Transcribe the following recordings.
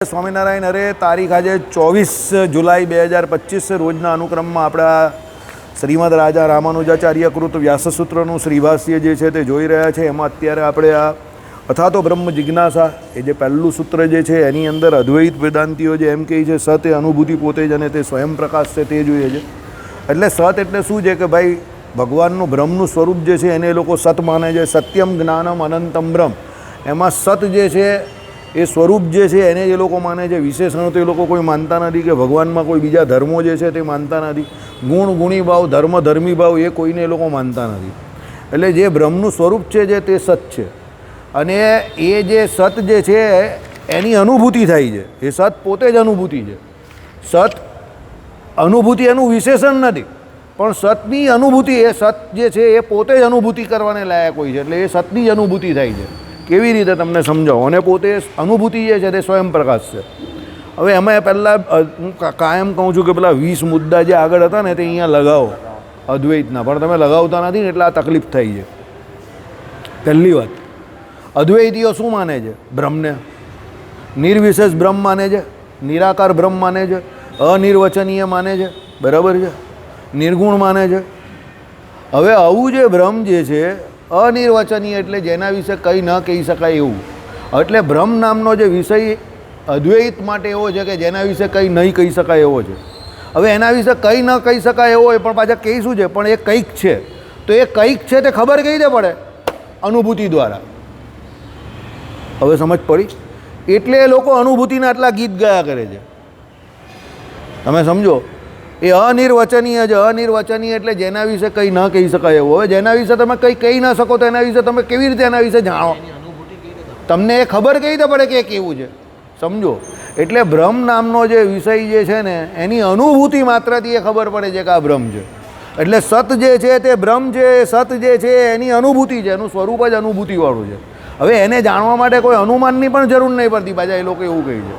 સ્વામિનારાયણ અરે તારીખ આજે 24 જુલાઈ 2025 રોજના અનુક્રમમાં આપણા શ્રીમદ રાજા રામાનુજાચાર્ય કૃત વ્યાસસૂત્રનું શ્રીભાષ્ય જે છે તે જોઈ રહ્યા છે. એમાં અત્યારે આપણે આ અથાતો બ્રહ્મ જિજ્ઞાસા એ જે પહેલું સૂત્ર જે છે એની અંદર અદ્વૈત વેદાંતિઓ જે એમ કહે છે સત એ અનુભૂતિ પોતે જ અને તે સ્વયં પ્રકાશ છે તે જોઈએ છે. એટલે સત એટલે શું છે કે ભાઈ ભગવાનનું બ્રહ્મનું સ્વરૂપ જે છે એને એ લોકો સત માને છે. સત્યમ જ્ઞાનમ અનંતમ બ્રહ્મ, એમાં સત જે છે એ સ્વરૂપ જે છે એને એ લોકો માને છે. વિશેષણો તો એ લોકો કોઈ માનતા નથી કે ભગવાનમાં કોઈ બીજા ધર્મો જે છે તે માનતા નથી. ગુણ ગુણી ભાવ ધર્મ ધર્મી ભાવ એ કોઈને એ લોકો માનતા નથી. એટલે જે બ્રહ્મનું સ્વરૂપ છે જે તે સત છે અને એ જે સત જે છે એની અનુભૂતિ થાય છે. એ સત પોતે જ અનુભૂતિ છે. સત અનુભૂતિ એનું વિશેષણ નથી, પણ સતની અનુભૂતિ એ સત જે છે એ પોતે જ અનુભૂતિ કરવાને લાયક હોય છે. એટલે એ સતની જ અનુભૂતિ થાય છે. કેવી રીતે તમને સમજાવો? અને પોતે અનુભૂતિ જે છે તે સ્વયં પ્રકાશ છે. હવે એમાં પહેલાં હું કાયમ કહું છું કે પેલા 20 મુદ્દા જે આગળ હતા ને તે અહીંયા લગાવો અદ્વૈતના, પણ તમે લગાવતા નથી ને એટલે આ તકલીફ થઈ છે. પહેલી વાત, અદ્વૈતીઓ શું માને છે? બ્રહ્મને નિર્વિશેષ બ્રહ્મ માને છે, નિરાકાર બ્રહ્મ માને છે, અનિર્વચનીય માને છે, બરાબર છે, નિર્ગુણ માને છે. હવે આવું જે બ્રહ્મ જે છે અનિર્વચનીય એટલે જેના વિશે કંઈ ન કહી શકાય એવું, એટલે બ્રહ્મ નામનો જે વિષય અદ્વૈત માટે એવો છે કે જેના વિશે કંઈ નહીં કહી શકાય એવો છે. હવે એના વિશે કંઈ ન કહી શકાય એવો હોય પણ પાછા કંઈ શું છે? પણ એ કંઈક છે. તો એ કંઈક છે તે ખબર કઈ રીતે પડે? અનુભૂતિ દ્વારા. હવે સમજ પડી? એટલે એ લોકો અનુભૂતિના આટલા ગીત ગાયા કરે છે. તમે સમજો, એ અનિર્વચનીય છે. અનિર્વચનીય એટલે જેના વિશે કંઈ ન કહી શકાય એવું. હવે જેના વિશે તમે કંઈ કહી ન શકો તો એના વિશે તમે કેવી રીતે એના વિશે જાણો? તમને એ ખબર કઈ રીતે પડે કે કેવું છે? સમજો, એટલે બ્રહ્મ નામનો જે વિષય જે છે ને એની અનુભૂતિ માત્રથી એ ખબર પડે છે કે આ બ્રહ્મ છે. એટલે સત જે છે તે બ્રહ્મ છે. સત જે છે એની અનુભૂતિ છે, એનું સ્વરૂપ જ અનુભૂતિવાળું છે. હવે એને જાણવા માટે કોઈ અનુમાનની પણ જરૂર નહીં પડતી. પાછા એ લોકો એવું કહે છે.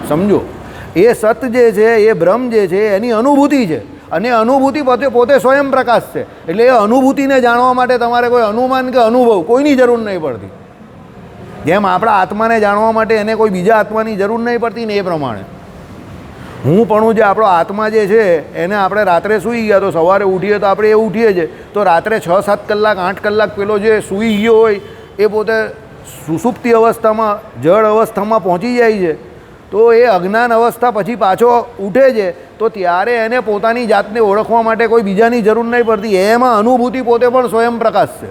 સમજો, એ સત જે છે એ બ્રહ્મ જે છે એની અનુભૂતિ છે અને અનુભૂતિ પોતે સ્વયં પ્રકાશ છે. એટલે એ અનુભૂતિને જાણવા માટે તમારે કોઈ અનુમાન કે અનુભવ કોઈની જરૂર નહીં પડતી. જેમ આપણા આત્માને જાણવા માટે એને કોઈ બીજા આત્માની જરૂર નહીં પડતી ને એ પ્રમાણે હું પણ જે આપણો આત્મા જે છે એને આપણે રાત્રે સૂઈ ગયા તો સવારે ઉઠીએ તો આપણે એ ઉઠીએ છીએ તો રાત્રે 6-7 કલાક 8 કલાક પેલો જે સૂઈ ગયો હોય એ પોતે સુષુપ્તિ અવસ્થામાં જળ અવસ્થામાં પહોંચી જાય છે. તો એ અજ્ઞાન અવસ્થા પછી પાછો ઉઠે છે તો ત્યારે એને પોતાની જાતને ઓળખવા માટે કોઈ બીજાની જરૂર નહીં પડતી. એમાં અનુભૂતિ પોતે પણ સ્વયં પ્રકાશ છે.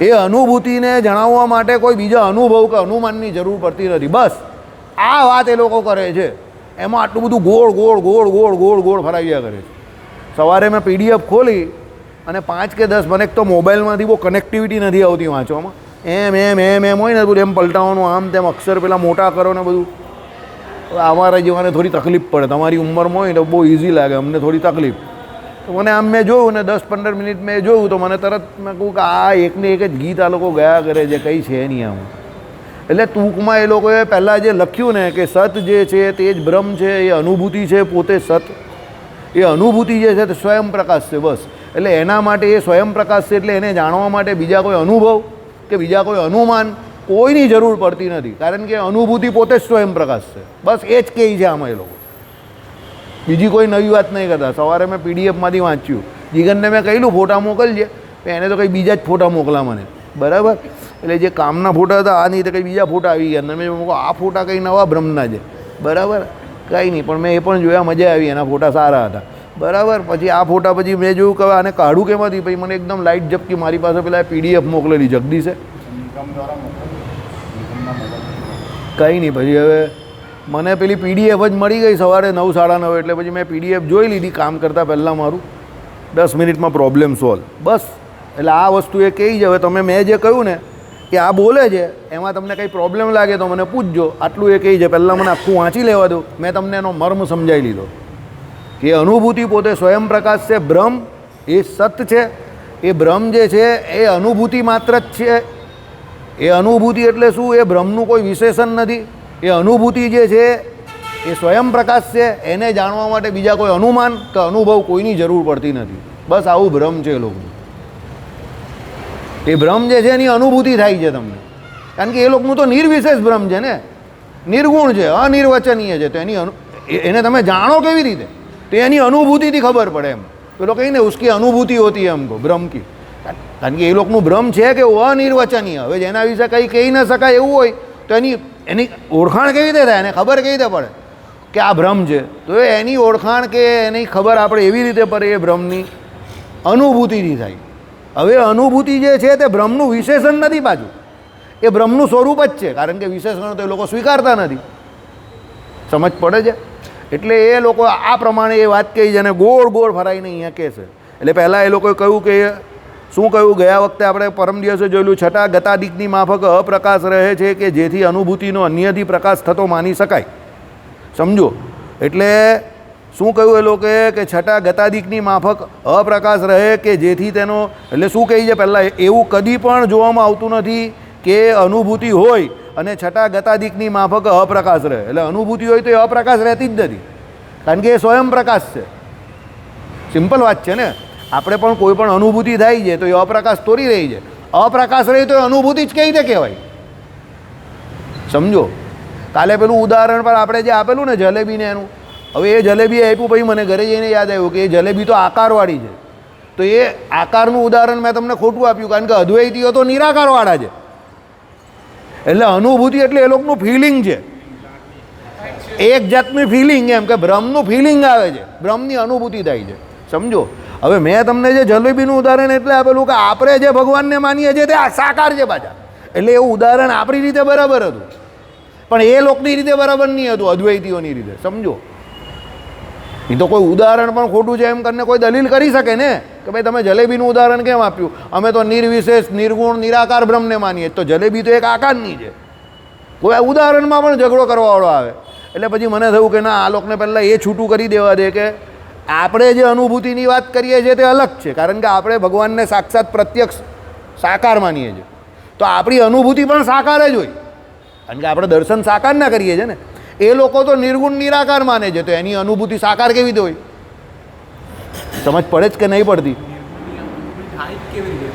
એ અનુભૂતિને જણાવવા માટે કોઈ બીજા અનુભવ કે અનુમાનની જરૂર પડતી નથી. બસ આ વાત એ લોકો કરે છે. એમાં આટલું બધું ગોળ ગોળ ગોળ ગોળ ગોળ ગોળ ફરાવ્યા કરે છે. સવારે મેં PDF ખોલી અને 5 કે 10 મને તો મોબાઈલમાંથી બહુ કનેક્ટિવિટી નથી આવતી વાંચવામાં. એમ હોય ને બધું એમ પલટાવવાનું, આમ તેમ અક્ષર પેલા મોટા કરો ને બધું. અમારા જેવાને થોડી તકલીફ પડે. તમારી ઉંમરમાં હોય ને તો બહુ ઇઝી લાગે, અમને થોડી તકલીફ. તો મને આમ મેં જોયું ને 10-15 મિનિટ મેં જોયું તો મને તરત મેં કહું કે આ એકને એક જ ગીત આ લોકો ગયા કરે છે, કંઈ છે નહીં આમ. એટલે ટૂંકમાં એ લોકોએ પહેલાં જે લખ્યું ને કે સત જે છે તે જ બ્રહ્મ છે, એ અનુભૂતિ છે, પોતે સત. એ અનુભૂતિ જે છે તે સ્વયં પ્રકાશ છે. બસ એટલે એના માટે એ સ્વયં પ્રકાશ છે. એટલે એને જાણવા માટે બીજા કોઈ અનુભવ કે બીજા કોઈ અનુમાન કોઈની જરૂર પડતી નથી. કારણ કે અનુભૂતિ પોતે જ સ્વયં પ્રકાશ છે. બસ એ જ કહે છે આમાં એ લોકો. બીજી કોઈ નવી વાત નહીં કરતા. સવારે મેં PDFમાંથી વાંચ્યું. જીગનને મેં કહેલું ફોટા મોકલજે, એને તો કંઈ બીજા જ ફોટા મોકલા મને, બરાબર. એટલે જે કામના ફોટા હતા આ નહીં તો કંઈ બીજા ફોટા આવી ગયા. મેં આ ફોટા કંઈ નવા બ્રહ્મના છે, બરાબર. કંઈ નહીં, પણ મેં એ પણ જોયા, મજા આવી. એના ફોટા સારા હતા, બરાબર. પછી આ ફોટા પછી મેં જોયું કે આને કાઢું કેમાંથી? પછી મને એકદમ લાઇટ ઝપકી. મારી પાસે પેલા PDF મોકલેલી જગદીશે. કંઈ નહીં, પછી હવે મને પેલી PDF જ મળી ગઈ સવારે 9-9:30. એટલે પછી મેં PDF જોઈ લીધી કામ કરતાં પહેલાં. મારું 10 મિનિટમાં પ્રોબ્લેમ સોલ્વ. બસ એટલે આ વસ્તુ એ કહી જ. હવે તમે મેં જે કહ્યું ને કે આ બોલે છે એમાં તમને કંઈ પ્રોબ્લેમ લાગે તો મને પૂછજો. આટલું એ કહી છે. પહેલાં મને આખું વાંચી લેવા દો. મેં તમને એનો મર્મ સમજાવી લીધો કે અનુભૂતિ પોતે સ્વયં પ્રકાશ છે. બ્રહ્મ એ સત છે. એ બ્રહ્મ જે છે એ અનુભૂતિ માત્ર જ છે. એ અનુભૂતિ એટલે શું? એ બ્રહ્મનું કોઈ વિશેષણ નથી. એ અનુભૂતિ જે છે એ સ્વયં પ્રકાશ છે. એને જાણવા માટે બીજા કોઈ અનુમાન કે અનુભવ કોઈની જરૂર પડતી નથી. બસ આવું બ્રહ્મ છે એ લોકોનું. એ બ્રહ્મ જે છે એની અનુભૂતિ થાય છે તમને. કારણ કે એ લોકોનું તો નિર્વિશેષ બ્રહ્મ છે ને. નિર્ગુણ છે, અનિર્વચનીય છે. તો એને તમે જાણો કેવી રીતે? તો એની અનુભૂતિથી ખબર પડે. એમ પેલો કહીને ઉસકી અનુભૂતિ હોતી है हमको બ્રહ્મ की. કારણ કે એ લોકોનું બ્રહ્મ છે કે અનિર્વચનીય. હવે જેના વિશે કંઈ કહી ન શકાય એવું હોય તો એની ઓળખાણ કેવી રીતે થાય? એને ખબર કેવી રીતે પડે કે આ બ્રહ્મ છે? તો એની ઓળખાણ કે એની ખબર આપણે એવી રીતે પડે એ બ્રહ્મની અનુભૂતિથી થાય. હવે અનુભૂતિ જે છે તે બ્રહ્મનું વિશેષણ નથી પાછું, એ બ્રહ્મનું સ્વરૂપ જ છે. કારણ કે વિશેષણ તો એ લોકો સ્વીકારતા નથી. સમજ પડે છે? એટલે એ લોકો આ પ્રમાણે એ વાત કહી છે અને ગોળ ગોળ ફરાઈને અહીંયા કહે છે. એટલે પહેલાં એ લોકોએ કહ્યું કે શું કહ્યું? ગયા વખતે આપણે પરમ દિવસે જોયેલું, છઠ્ઠા ગતાદિકની માફક અપ્રકાશ રહે છે કે જેથી અનુભૂતિનો અન્યથી પ્રકાશ થતો માની શકાય. સમજો. એટલે શું કહ્યું એ લોકોએ કે છઠ્ઠા ગતાદિકની માફક અપ્રકાશ રહે કે જેથી તેનો, એટલે શું કહી છે પહેલાં? એવું કદી પણ જોવામાં આવતું નથી કે અનુભૂતિ હોય અને છઠ્ઠા ગતાદિકની માફક અપ્રકાશ રહે. એટલે અનુભૂતિ હોય તો એ અપ્રકાશ રહેતી જ નથી, કારણ કે એ સ્વયં પ્રકાશ છે. સિમ્પલ વાત છે ને. આપણે પણ કોઈ પણ અનુભૂતિ થાય છે તો એ અપ્રકાશ તોડી રહી છે. અપ્રકાશ રહી તો એ અનુભૂતિ જ કઈ રીતે કહેવાય? સમજો. કાલે પેલું ઉદાહરણ પર આપણે જે આપેલું ને જલેબીને એનું, હવે એ જલેબી આપ્યું પછી મને ઘરે જઈને યાદ આવ્યું કે એ જલેબી તો આકારવાળી છે. તો એ આકારનું ઉદાહરણ મેં તમને ખોટું આપ્યું, કારણ કે અદ્વૈતીઓ તો નિરાકારવાળા છે. એટલે અનુભૂતિ એટલે એ લોકોનું ફિલિંગ છે, એક જાતની ફિલિંગ. એમ કે બ્રહ્મનું ફિલિંગ આવે છે, બ્રહ્મની અનુભૂતિ થાય છે. સમજો. હવે મેં તમને જે જલેબીનું ઉદાહરણ એટલે આપેલું કે આપણે જે ભગવાનને માનીએ છીએ તે સાકાર છે પાછા. એટલે એવું ઉદાહરણ આપણી રીતે બરાબર હતું, પણ એ લોકોની રીતે બરાબર નહીં હતું, અદ્વૈતીઓની રીતે. સમજો. એ તો કોઈ ઉદાહરણ પણ ખોટું છે એમ કરીને કોઈ દલીલ કરી શકે ને કે ભાઈ તમે જલેબીનું ઉદાહરણ કેમ આપ્યું? અમે તો નિર્વિશેષ નિર્ગુણ નિરાકાર બ્રહ્મને માનીએ. તો જલેબી તો એક આકારની છે. કોઈ આ ઉદાહરણમાં પણ ઝઘડો કરવાવાળો આવે. એટલે પછી મને થયું કે ના, આ લોકોને પહેલાં એ છૂટું કરી દેવા દે કે આપણે જે અનુભૂતિની વાત કરીએ છીએ તે અલગ છે. કારણ કે આપણે ભગવાનને સાક્ષાત પ્રત્યક્ષ સાકાર માનીએ છીએ, તો આપણી અનુભૂતિ પણ સાકાર જ હોય. કારણ કે આપણે દર્શન સાકાર ના કરીએ છીએ ને. એ લોકો તો નિર્ગુણ નિરાકાર માને છે, તો એની અનુભૂતિ સાકાર કેવી રીતે હોય? સમજ પડે જ કે નહીં પડતી?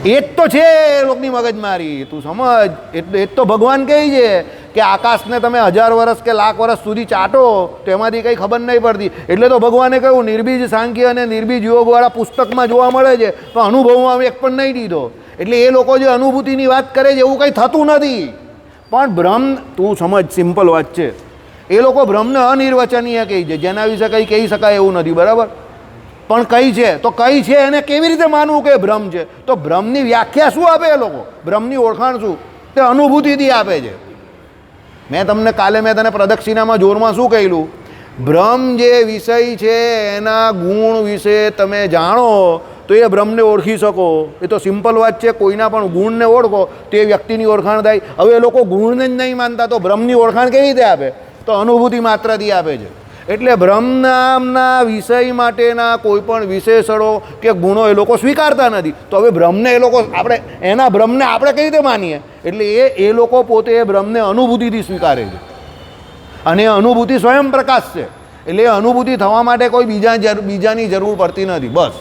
એ જ તો છે એ લોકોની મગજમારી. તું સમજ. એટલે એ જ તો ભગવાન કહે છે કે આકાશને તમે 1000 વર્ષ કે લાખ વર્ષ સુધી ચાટો તો એમાંથી કંઈ ખબર નહીં પડતી. એટલે તો ભગવાને કહ્યું નિર્બીજ સાંખ્ય અને નિર્બીજ યોગવાળા પુસ્તકમાં જોવા મળે છે, પણ અનુભવમાં એક પણ નહીં દીધો. એટલે એ લોકો જે અનુભૂતિની વાત કરે છે એવું કંઈ થતું નથી. પણ બ્રહ્મ, તું સમજ, સિમ્પલ વાત છે. એ લોકો બ્રહ્મને અનિર્વચનીય કહે છે, જેના વિશે કંઈ કહી શકાય એવું નથી. બરાબર? પણ કઈ છે તો કઈ છે એને કેવી રીતે માનવું કે બ્રહ્મ છે? તો બ્રહ્મની વ્યાખ્યા શું આપે એ લોકો? બ્રહ્મની ઓળખાણ શું? તે અનુભૂતિથી આપે છે. મેં તને પ્રદક્ષિણામાં જોરમાં શું કહેલું? બ્રહ્મ જે વિષય છે એના ગુણ વિશે તમે જાણો તો એ બ્રહ્મને ઓળખી શકો. એ તો સિમ્પલ વાત છે. કોઈના પણ ગુણને ઓળખો તો એ વ્યક્તિની ઓળખાણ થાય. હવે એ લોકો ગુણને જ નહીં માનતા તો બ્રહ્મની ઓળખાણ કેવી રીતે આપે? તો અનુભૂતિ માત્રથી આપે છે. એટલે બ્રહ્મ નામના વિષય માટેના કોઈ પણ વિશેષણો કે ગુણો એ લોકો સ્વીકારતા નથી. તો હવે બ્રહ્મને એ લોકો બ્રહ્મને આપણે કઈ રીતે માનીએ? એટલે એ લોકો પોતે એ બ્રહ્મને અનુભૂતિથી સ્વીકારે છે, અને એ અનુભૂતિ સ્વયં પ્રકાશ છે. એટલે એ અનુભૂતિ થવા માટે કોઈ બીજાની જરૂર પડતી નથી. બસ.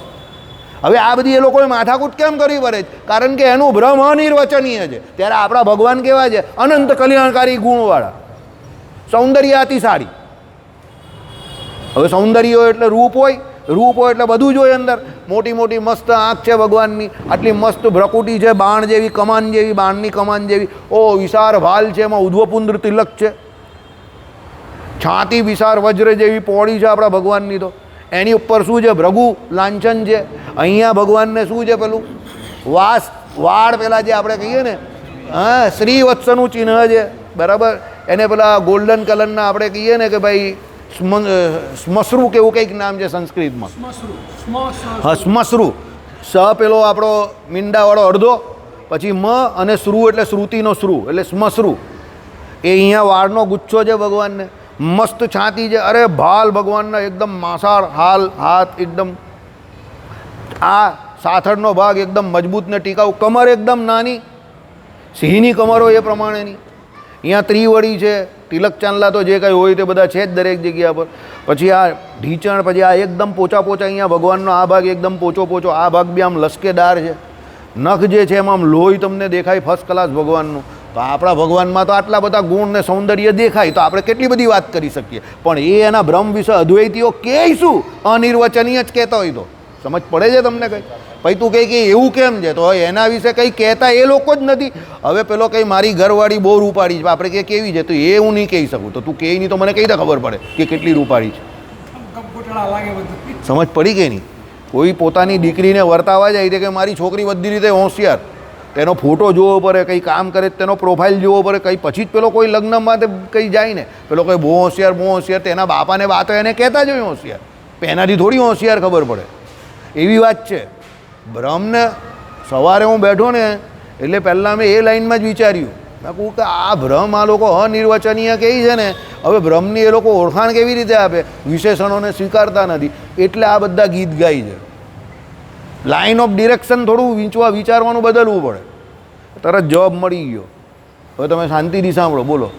હવે આ બધી એ લોકોએ માથાકૂટ કેમ કરવી પડે? કારણ કે એનું બ્રહ્મ અનિર્વચનીય છે. ત્યારે આપણા ભગવાન કેવા છે? અનંત કલ્યાણકારી ગુણવાળા, સૌંદર્યાતિશાળી. હવે સૌંદર્ય એટલે રૂપ હોય, રૂપ હોય એટલે બધું જ હોય અંદર. મોટી મોટી મસ્ત આંખ છે ભગવાનની, આટલી મસ્ત ભ્રકુટી છે, બાણ જેવી, કમાન જેવી, બાણની કમાન જેવી. ઓ વિશાળ ભાલ છે, એમાં ઉધ્વપુંદ્ર તિલક છે. છાતી વિશાળ વજ્ર જેવી પહોળી છે આપણા ભગવાનની. તો એની ઉપર શું છે? ભૃગુ લાંછન છે. અહીંયા ભગવાનને શું છે? પેલું વાળ પેલા જે આપણે કહીએ ને, હા, શ્રીવત્સનું ચિહ્ન છે. બરાબર? એને પેલા ગોલ્ડન કલરના આપણે કહીએ ને કે ભાઈ સ્મશ્રુ કેવું કંઈક નામ છે સંસ્કૃતમાં. હા, સ્મશ્રુ. સ પેલો આપણો મીંડાવાળો અડધો, પછી મ અને શ્રુ એટલે શ્રુતિનો શ્રુ એટલે સ્મશ્રુ. એ અહીંયા વાળનો ગુચ્છો છે ભગવાનને. મસ્ત છાતી છે. અરે ભાલ ભગવાનના એકદમ માસાળ હાથ એકદમ. આ સાથળનો ભાગ એકદમ મજબૂત ને ટીકાઉ. કમર એકદમ નાની, સિંહની કમર હોય એ પ્રમાણેની. અહીંયા ત્રિવળી છે. તિલક ચાંદલા તો જે કંઈ હોય તે બધા છે જ દરેક જગ્યા પર. પછી આ ઢીંચણ, પછી આ એકદમ પોચા અહીંયા ભગવાનનો આ ભાગ એકદમ પોચો. આ ભાગ બી આમ લસકેદાર છે. નખ જે છે એમાં આમ લોહી તમને દેખાય ફર્સ્ટ ક્લાસ ભગવાનનું. તો આપણા ભગવાનમાં તો આટલા બધા ગુણ ને સૌંદર્ય દેખાય તો આપણે કેટલી બધી વાત કરી શકીએ, પણ એ એના બ્રહ્મ વિશે અદ્વૈતીઓ કહે શું અનિર્વચનીય જ કહેતા હોય તો સમજ પડે છે તમને કંઈ? પછી તું કહે કે એવું કેમ છે, તો એના વિશે કંઈ કહેતા એ લોકો જ નથી. હવે પેલો કંઈ મારી ઘરવાળી બહુ રૂપાળી છે, આપણે કે કેવી છે, તો એ હું નહીં કહી શકું, તો તું કહે નહીં તો મને કઈ રીતે ખબર પડે કે કેટલી રૂપાળી છે? સમજ પડી કે નહીં? કોઈ પોતાની દીકરીને વર્તાવા જાય છે કે મારી છોકરી બધી રીતે હોશિયાર, તેનો ફોટો જોવો પડે, કંઈ કામ કરે તેનો પ્રોફાઇલ જોવો પડે, કંઈ પછી જ પેલો કોઈ લગ્નમાં કંઈ જાય ને પેલો કંઈ બહુ હોશિયાર, તેના બાપાને વાતો એને કહેતા જ હોય હોશિયાર, એનાથી થોડી હોશિયાર ખબર પડે. એવી વાત છે. બ્રહ્મને સવારે હું બેઠો ને એટલે પહેલાં મેં એ લાઈનમાં જ વિચાર્યું, મેં કહું કે આ બ્રહ્મ આ લોકો અનિર્વચનીય કહે છે ને, હવે બ્રહ્મની એ લોકો ઓળખાણ કેવી રીતે આપે? વિશેષણોને સ્વીકારતા નથી, એટલે આ બધા ગીત ગાય છે. લાઇન ઓફ ડિરેક્શન થોડું વિચારવાનું બદલવું પડે, તરત જવાબ મળી ગયો. હવે તમે શાંતિથી સાંભળો, બોલો.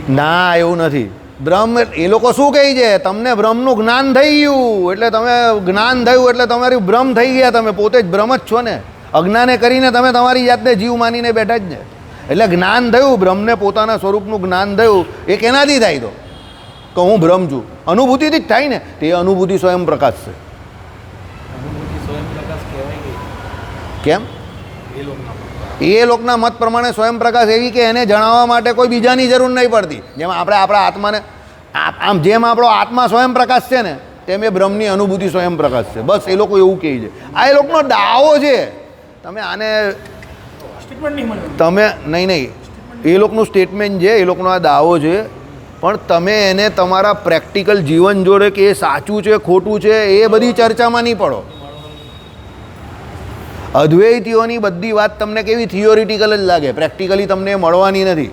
ના, એવું નથી. બ્રહ્મ એ લોકો શું કહે છે, તમને બ્રહ્મનું જ્ઞાન થઈ ગયું એટલે તમે જ્ઞાન થયું એટલે તમારી બ્રહ્મ થઈ ગયા, તમે પોતે જ બ્રહ્મ જ છો ને. અજ્ઞાને કરીને તમે તમારી જાતને જીવ માનીને બેઠા જ ને. એટલે જ્ઞાન થયું, બ્રહ્મને પોતાના સ્વરૂપનું જ્ઞાન થયું. એ કેનાથી થાય? તો કે હું બ્રહ્મ છું, અનુભૂતિથી જ થાય ને. તે અનુભૂતિ સ્વયં પ્રકાશ છે. કેમ? એ લોકના મત પ્રમાણે સ્વયં પ્રકાશ એવી કે એને જણાવવા માટે કોઈ બીજાની જરૂર નહીં પડતી. જેમ આપણે આપણા આત્માને આમ જેમ આપણો આત્મા સ્વયં પ્રકાશ છે ને, તેમ એ બ્રહ્મની અનુભૂતિ સ્વયં પ્રકાશ છે. બસ એ લોકો એવું કહે છે. આ એ લોકોનો દાવો છે. તમે આને તમે નહીં, એ લોકોનું સ્ટેટમેન્ટ છે, એ લોકોનો આ દાવો છે, પણ તમે એને તમારા પ્રેક્ટિકલ જીવન જોડે કે એ સાચું છે ખોટું છે એ બધી ચર્ચામાં નહીં પડો. અદ્વૈતીઓની બધી વાત તમને કેવી થિયોરિટિકલ જ લાગે, પ્રેક્ટિકલી તમને મળવાની નથી.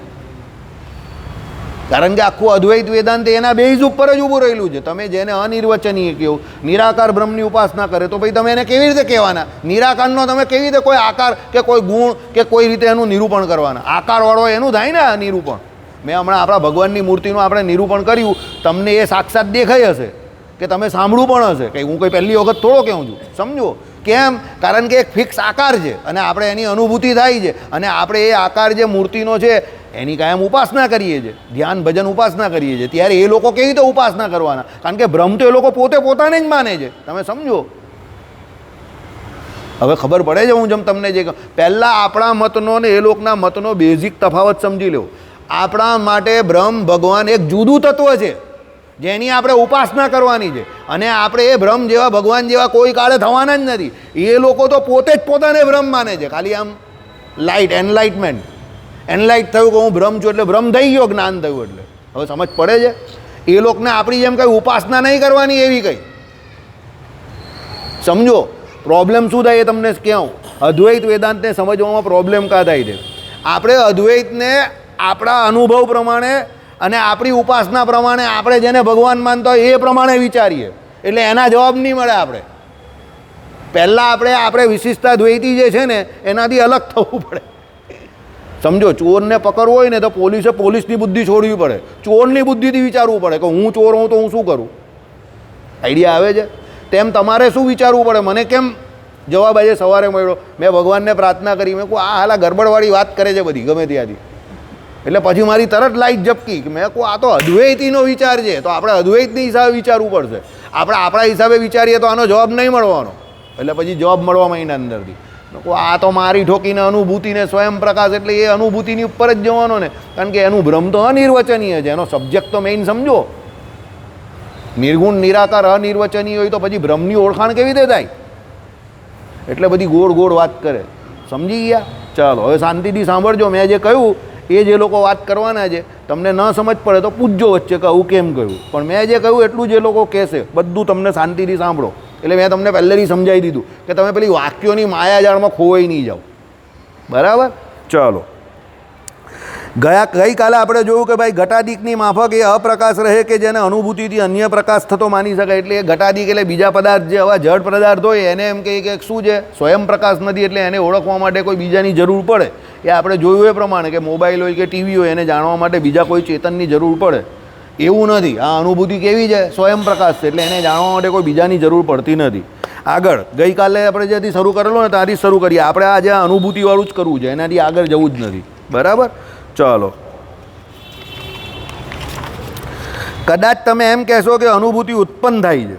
કારણ કે આખું અદ્વૈત વેદાંત એના બેઝ ઉપર જ ઊભું રહેલું છે. તમે જેને અનિર્વચનીય કહો, નિરાકાર બ્રહ્મની ઉપાસના કરે, તો ભાઈ તમે એને કેવી રીતે કહેવાના? નિરાકારનો તમે કેવી રીતે કોઈ આકાર કે કોઈ ગુણ કે કોઈ રીતે એનું નિરૂપણ કરવાના? આકારવાળો એનું થાય ને આ નિરૂપણ. મેં હમણાં આપણા ભગવાનની મૂર્તિનું આપણે નિરૂપણ કર્યું, તમને એ સાક્ષાત દેખાઈ હશે કે તમે સાંભળ્યું પણ હશે, કે હું કોઈ પહેલી વખત થોડો કહું છું. સમજો કેમ? કારણ કે એક ફિક્સ આકાર છે અને આપણે એની અનુભૂતિ થાય છે, અને આપણે એ આકાર જે મૂર્તિનો છે એની કાયમ ઉપાસના કરીએ છીએ, ધ્યાન ભજન ઉપાસના કરીએ છીએ. ત્યારે એ લોકો કેવી રીતે ઉપાસના કરવાના? કારણ કે બ્રહ્મ તો એ લોકો પોતે પોતાને જ માને છે. તમે સમજો, હવે ખબર પડે છે. હું જેમ તમને જે પહેલાં આપણા મતનો ને એ લોકોના મતનો બેઝિક તફાવત સમજી લો. આપણા માટે બ્રહ્મ ભગવાન એક જુદું તત્વ છે જેની આપણે ઉપાસના કરવાની છે, અને આપણે એ બ્રહ્મ જેવા ભગવાન જેવા કોઈ કાળે થવાના જ નથી. એ લોકો તો પોતે જ પોતાને બ્રહ્મ માને છે. ખાલી આમ એનલાઇટ થયું કે હું બ્રહ્મ છું એટલે બ્રહ્મ થઈ ગયો, જ્ઞાન થયું એટલે. હવે સમજ પડે છે? એ લોકોને આપણી જેમ કંઈ ઉપાસના નહીં કરવાની એવી કંઈ. સમજો પ્રોબ્લેમ શું થાય એ તમને કહું. અદ્વૈત વેદાંતને સમજવામાં પ્રોબ્લેમ કાં થાય છે? આપણે અદ્વૈતને આપણા અનુભવ પ્રમાણે અને આપણી ઉપાસના પ્રમાણે આપણે જેને ભગવાન માનતા હોય એ પ્રમાણે વિચારીએ, એટલે એના જવાબ નહીં મળે. આપણે પહેલાં વિશિષ્ટતા દ્વૈતી જે છે ને એનાથી અલગ થવું પડે. સમજો, ચોરને પકડવો હોય ને તો પોલીસની બુદ્ધિ છોડવી પડે, ચોરની બુદ્ધિથી વિચારવું પડે કે હું ચોર હોઉં તો હું શું કરું. આઈડિયા આવે છે? તેમ તમારે શું વિચારવું પડે? મને કેમ જવાબ આજે સવારે મળ્યો? મેં ભગવાનને પ્રાર્થના કરી, મેં કહું આ હાલા ગરબડવાળી વાત કરે છે બધી ગમે ત્યાંથી. એટલે પછી મારી તરત લાઈટ ઝપકી કે મેં કહું આ તો અદ્વૈતીનો વિચાર છે, તો આપણે અદ્વૈતની હિસાબે વિચારવું પડશે. આપણે આપણા હિસાબે વિચારીએ તો આનો જવાબ નહીં મળવાનો. એટલે પછી જવાબ મળવા માંડીને અંદરથી કહું આ તો મારી ઠોકીને અનુભૂતિને સ્વયં પ્રકાશ, એટલે એ અનુભૂતિની ઉપર જ જવાનો ને. કારણ કે એનું બ્રહ્મ તો અનિર્વચનીય છે, એનો સબ્જેક્ટ તો મેઇન સમજો. નિર્ગુણ નિરાકાર અનિર્વચનીય હોય તો પછી બ્રહ્મની ઓળખાણ કેવી રીતે થાય? એટલે બધી ગોળ વાત કરે. સમજી ગયા? ચાલો હવે શાંતિથી સાંભળજો. મેં જે કહ્યું એ જે લોકો વાત કરવાના છે, તમને ન સમજ પડે તો પૂછજો વચ્ચે કે આવું કેમ કહ્યું, પણ મેં જે કહ્યું એટલું જે લોકો કહેશે બધું તમને શાંતિથી સાંભળો. એટલે મેં તમને પહેલેથી સમજાવી દીધું કે તમે પેલી વાક્યોની માયાજાળમાં ખોવાઈ નહીં જાઓ. બરાબર? ચાલો, ગઈકાલે આપણે જોયું કે ભાઈ ઘટાદિકની માફક એ અપ્રકાશ રહે કે જેને અનુભૂતિથી અન્ય પ્રકાશ થતો માની શકાય. એટલે એ ઘટાદિક એટલે બીજા પદાર્થ જે આવા જડ પદાર્થ હોય એને એમ કહે કે શું છે, સ્વયં પ્રકાશ નથી, એટલે એને ઓળખવા માટે કોઈ બીજાની જરૂર પડે. એ આપણે જોયું એ પ્રમાણે કે મોબાઈલ હોય કે ટીવી હોય એને જાણવા માટે બીજા કોઈ ચેતનની જરૂર પડે. એવું નથી. આ અનુભૂતિ કેવી છે? સ્વયં પ્રકાશ છે, એટલે એને જાણવા માટે કોઈ બીજાની જરૂર પડતી નથી. આગળ ગઈકાલે આપણે જ્યાંથી શરૂ કરેલો ને ત્યાંથી શરૂ કરીએ. આપણે આજે અનુભૂતિવાળું જ કરવું છે, એનાથી આગળ જવું જ નથી. બરાબર, ચાલો. કદાચ તમે એમ કહેશો કે અનુભૂતિ ઉત્પન્ન થાય છે.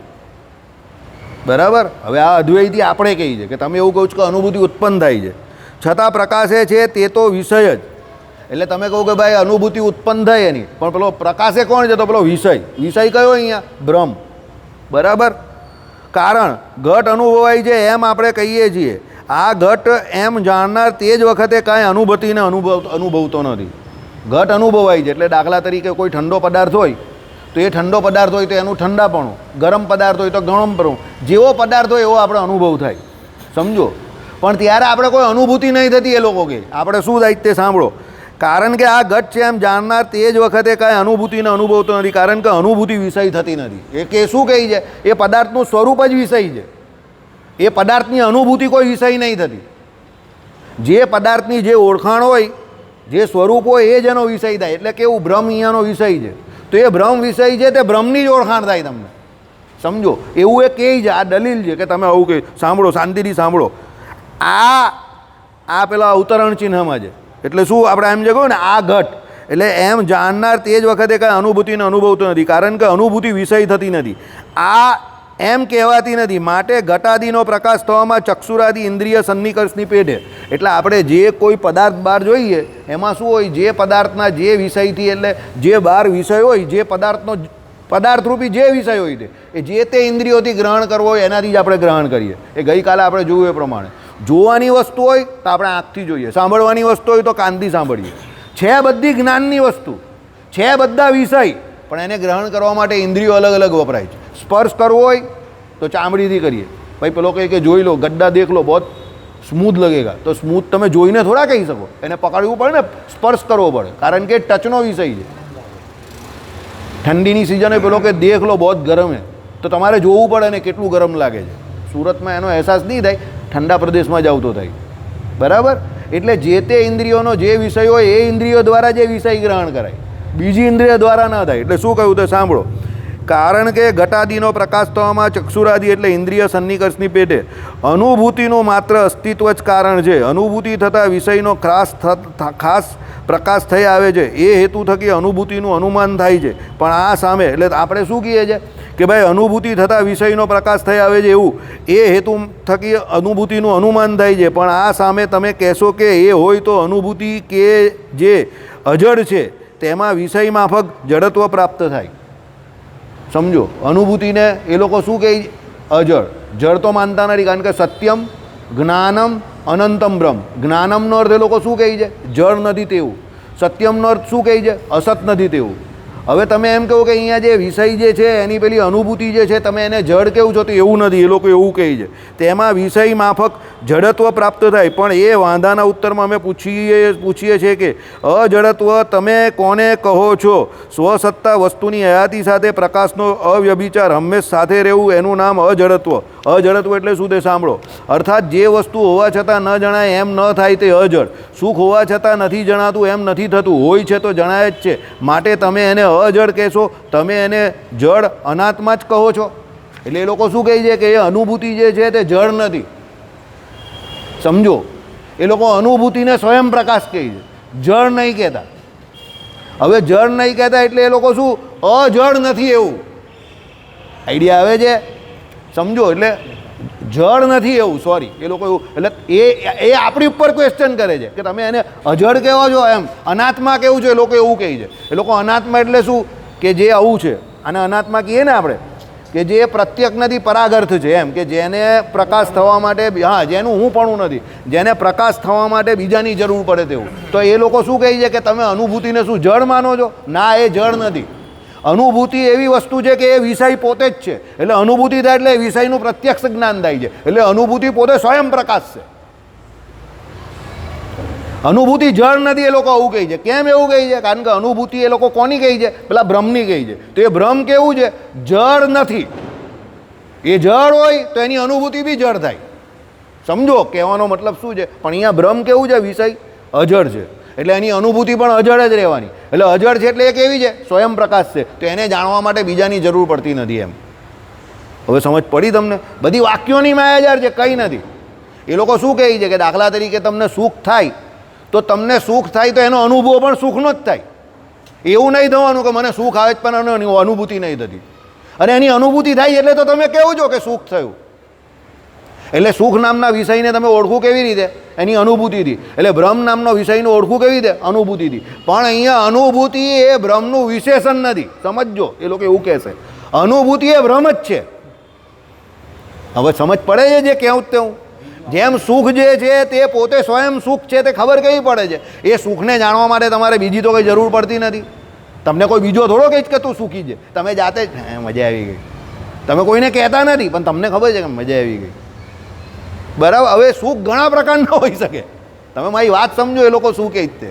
બરાબર, હવે આ અદ્વૈતી આપણે કહીએ છીએ કે તમે એવું કહો છો કે અનુભૂતિ ઉત્પન્ન થાય છે, છતાં પ્રકાશે છે તે તો વિષય જ. એટલે તમે કહો કે ભાઈ અનુભૂતિ ઉત્પન્ન થાય એની, પણ પેલો પ્રકાશે કોણ છે? તો પેલો વિષય. વિષય કયો અહીંયા? બ્રહ્મ. બરાબર, કારણ ઘટ અનુભવાય છે એમ આપણે કહીએ છીએ. આ ઘટ એમ જાણનાર તે જ વખતે કાંઈ અનુભૂતિને અનુભવતો નથી. ઘટ અનુભવાય છે એટલે દાખલા તરીકે કોઈ ઠંડો પદાર્થ હોય તો એ ઠંડો પદાર્થ હોય તો એનું ઠંડાપણું, ગરમ પદાર્થ હોય તો ગરમપણું, જેવો પદાર્થ હોય એવો આપણે અનુભવ થાય. સમજો, પણ ત્યારે આપણે કોઈ અનુભૂતિ નહીં થતી. એ લોકો કે આપણે શું થાય તે સાંભળો. કારણ કે આ ઘટ છે એમ જાણનાર તે જ વખતે કાંઈ અનુભૂતિને અનુભવતો નથી, કારણ કે અનુભૂતિ વિષય થતી નથી. એ કે શું કહી છે? એ પદાર્થનું સ્વરૂપ જ વિષય છે. એ પદાર્થની અનુભૂતિ કોઈ વિષય નહીં થતી. જે પદાર્થની જે ઓળખાણ હોય, જે સ્વરૂપ હોય એ જ એનો વિષય થાય. એટલે કેવું? બ્રહ્મ અહીંયાનો વિષય છે, તો એ બ્રહ્મ વિષય છે તે બ્રહ્મની જ ઓળખાણ થાય તમને. સમજો, એવું એ કહે છે. આ દલીલ છે કે તમે આવું કહે. સાંભળો, શાંતિથી સાંભળો. આ પેલા અવતરણ ચિહ્નમાં છે. એટલે શું આપણે એમ જે કહું ને, આ ઘટ એટલે એમ જાણનાર તે જ વખતે કાંઈ અનુભૂતિને અનુભવતો નથી, કારણ કે અનુભૂતિ વિષય થતી નથી. આ એમ કહેવાતી નથી. માટે ઘટાદિનો પ્રકાશ થવામાં ચક્ષુરાદિ ઇન્દ્રિય સન્નિકર્ષની પેઢે. એટલે આપણે જે કોઈ પદાર્થ બહાર જોઈએ એમાં શું હોય? જે પદાર્થના જે વિષયથી, એટલે જે બહાર વિષય હોય, જે પદાર્થનો પદાર્થરૂપી જે વિષય હોય તે એ જે તે ઇન્દ્રિયોથી ગ્રહણ કરવો હોય એનાથી જ આપણે ગ્રહણ કરીએ. એ ગઈકાલે આપણે જોયું એ પ્રમાણે. જોવાની વસ્તુ હોય તો આપણે આંખથી જોઈએ, સાંભળવાની વસ્તુ હોય તો કાનથી સાંભળીએ. છે બધી જ્ઞાનની વસ્તુ, છે બધા વિષય, પણ એને ગ્રહણ કરવા માટે ઇન્દ્રિયો અલગ અલગ વપરાય છે. સ્પર્શ કરવો હોય તો ચામડીથી કરીએ. ભાઈ પેલો કહે કે જોઈ લો, ગદ્દા દેખ લો, બહુ સ્મૂથ લગેગા. તો સ્મૂથ તમે જોઈને થોડા કહી શકો, એને પકડવું પડે ને, સ્પર્શ કરવો પડે, કારણ કે ટચનો વિષય છે. ઠંડીની સિઝને પેલો કે દેખ લો બહુ ગરમ હે, તો તમારે જોવું પડે ને કેટલું ગરમ લાગે છે. સુરતમાં એનો અહેસાસ નહીં થાય, ઠંડા પ્રદેશમાં જ આવતો થાય. બરાબર, એટલે જે તે ઇન્દ્રિયોનો જે વિષય હોય એ ઇન્દ્રિયો દ્વારા જે વિષય ગ્રહણ કરાય, બીજી ઇન્દ્રિય દ્વારા ન થાય. એટલે શું કહ્યું તે સાંભળો. કારણ કે ઘટાદિનો પ્રકાશ થવામાં ચક્ષુરાદિ એટલે ઇન્દ્રિય સન્નિકર્ષની પેટે અનુભૂતિનું માત્ર અસ્તિત્વ જ કારણ છે. અનુભૂતિ થતાં વિષયનો ખાસ પ્રકાશ થઈ આવે છે. એ હેતુ થકી અનુભૂતિનું અનુમાન થાય છે. પણ આ સામે એટલે આપણે શું કહીએ છીએ કે ભાઈ અનુભૂતિ થતાં વિષયનો પ્રકાશ થઈ આવે છે, એવું એ હેતુ થકી અનુભૂતિનું અનુમાન થાય છે. પણ આ સામે તમે કહેશો કે એ હોય તો અનુભૂતિ કે જે અજડ છે તેમાં વિષય માફક જડત્વ પ્રાપ્ત થાય. સમજો, અનુભૂતિને એ લોકો શું કહે? અજળ. જળ તો માનતા નથી, કારણ કે સત્યમ જ્ઞાનમ અનંતમ બ્રહ્મ. જ્ઞાનમનો અર્થ એ લોકો શું કહે છે? જળ નથી તેવું. સત્યમનો અર્થ શું કહે છે? અસત નથી તેવું. હવે તમે એમ કહો કે અહીંયા જે વિષય જે છે એની પેલી અનુભૂતિ જે છે તમે એને જડ કેવું છો, તો એવું નથી. એ લોકો એવું કહે છે તેમાં વિષય માફક જડત્વ પ્રાપ્ત થાય. પણ એ વાંધાના ઉત્તરમાં અમે પૂછીએ છીએ કે અજડત્વ તમે કોને કહો છો? સ્વસત્તા વસ્તુની હયાતી સાથે પ્રકાશનો અવ્યભિચાર હંમેશ સાથે રહેવું એનું નામ અજડત્વ. અજડત્વ એટલે શું તે સાંભળો. અર્થાત જે વસ્તુ હોવા છતાં ન જણાય એમ ન થાય તે અજડ. સુખ હોવા છતાં નથી જણાતું એમ નથી થતું, હોય છે તો જણાય જ છે. માટે તમે એને અજડ કહેશો, તમે એને જડ અનાત્મા જ કહો છો. એટલે એ લોકો શું કહે છે કે એ અનુભૂતિ જે છે તે જડ નથી. સમજો, એ લોકો અનુભૂતિને સ્વયં પ્રકાશ કહે છે, જળ નહીં કહેતા. હવે જળ નહીં કહેતા એટલે એ લોકો શું? અજળ નથી એવું. આઈડિયા આવે છે? સમજો, એટલે જળ નથી એવું, સોરી, એ લોકો એવું. એટલે એ આપણી ઉપર ક્વેશ્ચન કરે છે કે તમે એને અજળ કહેવો છો, એમ અનાત્મા કેવું છે. એ લોકો એવું કહે છે. એ લોકો અનાત્મા એટલે શું? કે જે આવું છે, અને અનાત્મા કહીએ ને આપણે, કે જે પ્રત્યક્ષ નથી પરાગર્થ છે, એમ કે જેને પ્રકાશ થવા માટે, હા, જેનું હું પણ નથી, જેને પ્રકાશ થવા માટે બીજાની જરૂર પડે તેવું. તો એ લોકો શું કહે છે કે તમે અનુભૂતિને શું જળ માનો છો? ના, એ જળ નથી. અનુભૂતિ એવી વસ્તુ છે કે એ વિષય પોતે જ છે. એટલે અનુભૂતિ થાય એટલે વિષયનું પ્રત્યક્ષ જ્ઞાન થાય છે. એટલે અનુભૂતિ પોતે સ્વયં પ્રકાશ છે. અનુભૂતિ જળ નથી, એ લોકો આવું કહે છે. કેમ એવું કહે છે? કારણ કે અનુભૂતિ એ લોકો કોની કહી છે? પેલા બ્રહ્મની કહી છે. તો એ બ્રહ્મ કેવું છે? જળ નથી. એ જળ હોય તો એની અનુભૂતિ બી જળ થાય. સમજો કહેવાનો મતલબ શું છે? પણ અહીંયા બ્રહ્મ કેવું છે? વિષય અજળ છે, એટલે એની અનુભૂતિ પણ અજળ જ રહેવાની. એટલે અજળ છે એટલે એ કેવી છે? સ્વયં પ્રકાશ છે. તો એને જાણવા માટે બીજાની જરૂર પડતી નથી એમ. હવે સમજ પડી તમને? બધી વાક્યોની માયાજાર છે, કંઈ નથી. એ લોકો શું કહે છે કે દાખલા તરીકે તમને સુખ થાય તો તમને સુખ થાય તો એનો અનુભવ પણ સુખનો જ થાય. એવું નહીં થવાનું કે મને સુખ આવે જ પણ એની અનુભૂતિ નહીં થતી, અને એની અનુભૂતિ થાય એટલે તો તમે કહો છો કે સુખ થયું. એટલે સુખ નામના વિષયને તમે ઓળખું કેવી રીતે? એની અનુભૂતિથી. એટલે બ્રહ્મ નામનો વિષયને ઓળખું કેવી રીતે? અનુભૂતિથી. પણ અહીંયા અનુભૂતિ એ બ્રહ્મનું વિશેષણ નથી, સમજજો. એ લોકો એવું કહેશે અનુભૂતિ એ બ્રહ્મ જ છે. હવે સમજ પડે છે જે કહેવું તેવું? જેમ સુખ જે છે તે પોતે સ્વયં સુખ છે, તે ખબર કેવી પડે છે? એ સુખને જાણવા માટે તમારે બીજી તો કંઈ જરૂર પડતી નથી. તમને કોઈ બીજો થોડો કહે કે તું સુખી છે, તમે જાતે જ મજા આવી ગઈ. તમે કોઈને કહેતા નથી પણ તમને ખબર છે કે મજા આવી ગઈ. બરાબર? હવે સુખ ઘણા પ્રકારના હોઈ શકે. તમે મારી વાત સમજો. એ લોકો શું કહે છે,